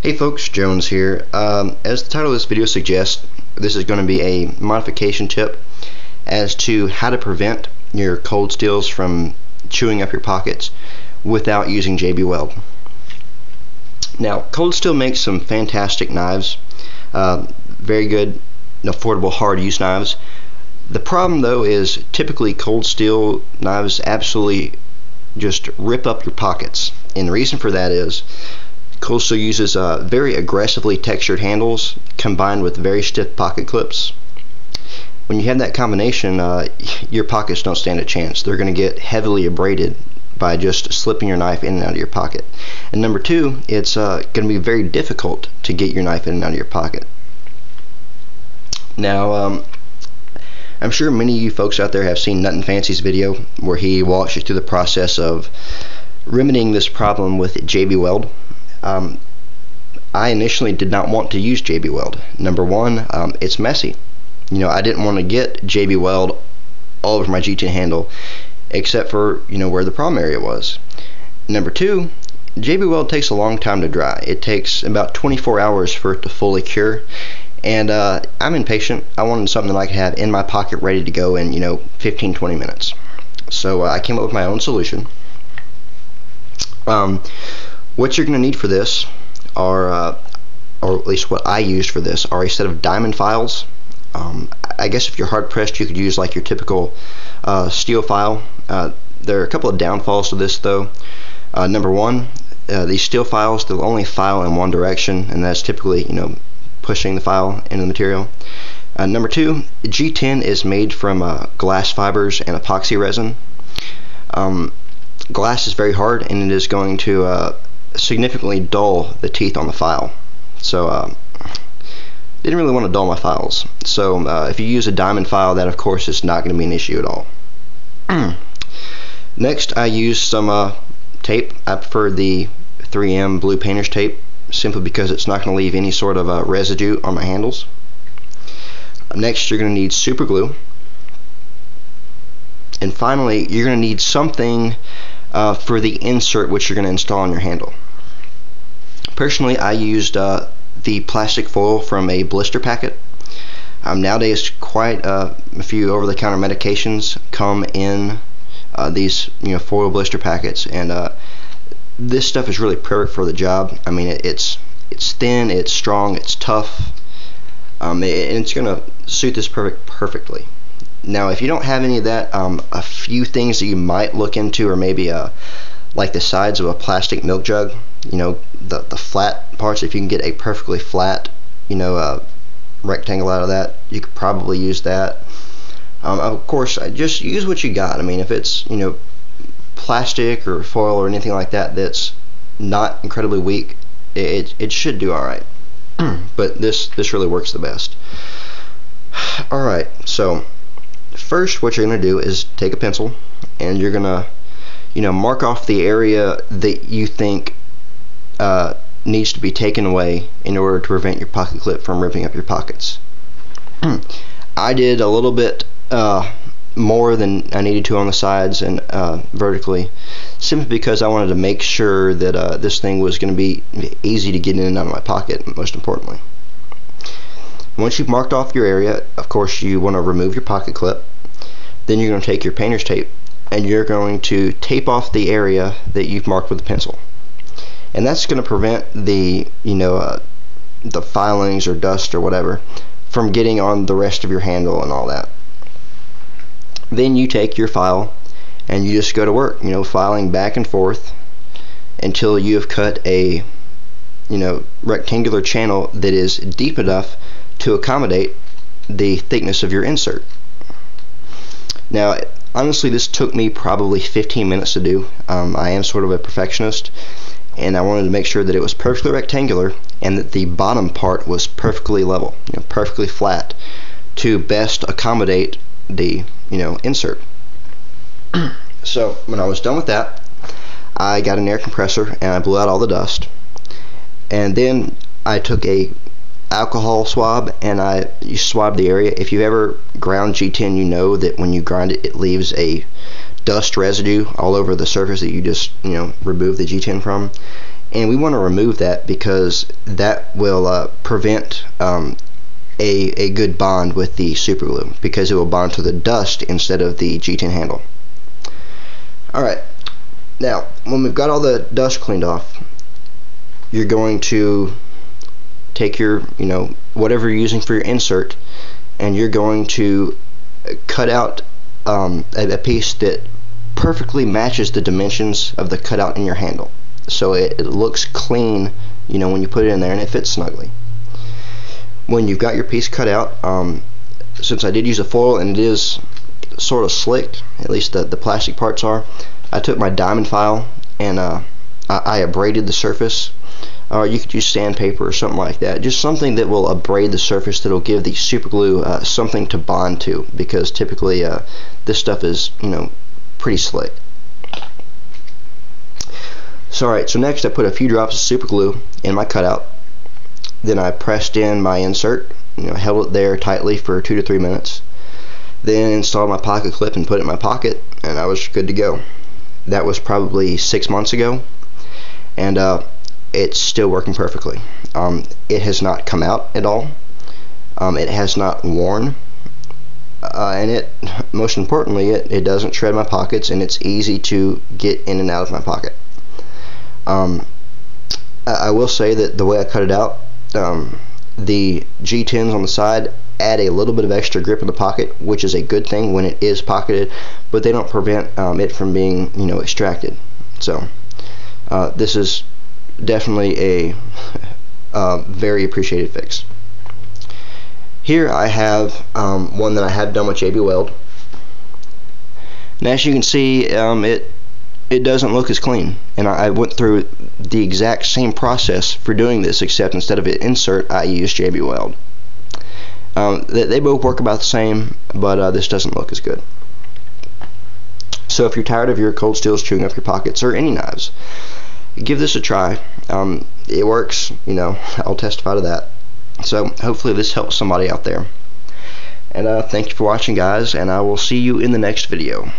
Hey folks, Jones here. As the title of this video suggests, this is going to be a modification tip as to how to prevent your cold steels from chewing up your pockets without using JBWeld. Now, Cold Steel makes some fantastic knives, very good, affordable, hard-use knives. The problem though is typically Cold Steel knives absolutely just rip up your pockets, and the reason for that is Cold Steel uses very aggressively textured handles combined with very stiff pocket clips. When you have that combination, your pockets don't stand a chance. They're going to get heavily abraded by just slipping your knife in and out of your pocket. And number two, it's going to be very difficult to get your knife in and out of your pocket. Now, I'm sure many of you folks out there have seen Nut and Fancy's video where he walks you through the process of remedying this problem with JBWeld. I initially did not want to use JBWeld. Number one, it's messy. I didn't want to get JBWeld all over my G10 handle, except for where the problem area was. Number two, JBWeld takes a long time to dry. It takes about 24 hours for it to fully cure, and I'm impatient. I wanted something that I could have in my pocket ready to go in 15-20 minutes. So I came up with my own solution. What you're going to need for this are, or at least what I used for this, are a set of diamond files. I guess if you're hard pressed, you could use like your typical steel file. There are a couple of downfalls to this though. Number one, these steel files, they'll only file in one direction, and that's typically pushing the file into the material. Number two, G10 is made from glass fibers and epoxy resin. Glass is very hard, and it is going to significantly dull the teeth on the file. So didn't really want to dull my files. So if you use a diamond file, that of course is not going to be an issue at all. Next, I used some tape. I prefer the 3M blue painter's tape simply because it's not going to leave any sort of residue on my handles. Next, you're going to need super glue. And finally, you're going to need something for the insert which you're going to install on your handle. Personally, I used the plastic foil from a blister packet. Nowadays, quite a few over-the-counter medications come in these foil blister packets, and this stuff is really perfect for the job. I mean, it's thin, it's strong, it's tough, and it's going to suit this perfectly. Now, if you don't have any of that, a few things that you might look into are maybe like the sides of a plastic milk jug. The flat parts. If you can get a perfectly flat rectangle out of that, you could probably use that. Of course, just use what you got. I mean, if it's plastic or foil or anything like that that's not incredibly weak, it should do alright. But this really works the best. Alright, so first what you're going to do is take a pencil, and you're going to mark off the area that you think needs to be taken away in order to prevent your pocket clip from ripping up your pockets. I did a little bit more than I needed to on the sides and vertically, simply because I wanted to make sure that this thing was going to be easy to get in and out of my pocket, most importantly. Once you've marked off your area, of course you want to remove your pocket clip. Then you're going to take your painter's tape, and you're going to tape off the area that you've marked with a pencil. And that's going to prevent the the filings or dust or whatever from getting on the rest of your handle and all that. Then you take your file and you just go to work, filing back and forth until you have cut a rectangular channel that is deep enough to accommodate the thickness of your insert. Now, honestly, this took me probably 15 minutes to do. I am sort of a perfectionist, and I wanted to make sure that it was perfectly rectangular and that the bottom part was perfectly level, perfectly flat, to best accommodate the insert. So when I was done with that, I got an air compressor and I blew out all the dust, and then I took a alcohol swab and you swab the area. If you've ever ground G10, you know that when you grind it, it leaves a dust residue all over the surface that you just remove the G10 from, and we want to remove that because that will prevent a good bond with the super glue, because it will bond to the dust instead of the G10 handle. Alright, now when we've got all the dust cleaned off, you're going to take your, whatever you're using for your insert, and you're going to cut out a piece that perfectly matches the dimensions of the cutout in your handle, so it looks clean, when you put it in there, and it fits snugly. When you've got your piece cut out, since I did use a foil and it is sort of slick, at least the plastic parts are, I took my diamond file and I abraded the surface. Or you could use sandpaper or something like that, just something that will abrade the surface, that will give the super glue something to bond to, because typically this stuff is pretty slick. So alright, so next I put a few drops of super glue in my cutout. Then I pressed in my insert, held it there tightly for 2 to 3 minutes. Then installed my pocket clip and put it in my pocket, and I was good to go. That was probably 6 months ago, and it's still working perfectly. It has not come out at all. It has not worn, and it, most importantly, it doesn't shred my pockets, and it's easy to get in and out of my pocket. I will say that the way I cut it out, the G10s on the side add a little bit of extra grip in the pocket, which is a good thing when it is pocketed, but they don't prevent it from being extracted. So this is definitely a very appreciated fix. Here I have one that I have done with JBWeld, and as you can see, it doesn't look as clean, and I went through the exact same process for doing this, except instead of an insert I used JBWeld. They both work about the same, but this doesn't look as good. So if you're tired of your cold steels chewing up your pockets, or any knives, give this a try. It works, I'll testify to that. So hopefully this helps somebody out there. And thank you for watching, guys, and I will see you in the next video.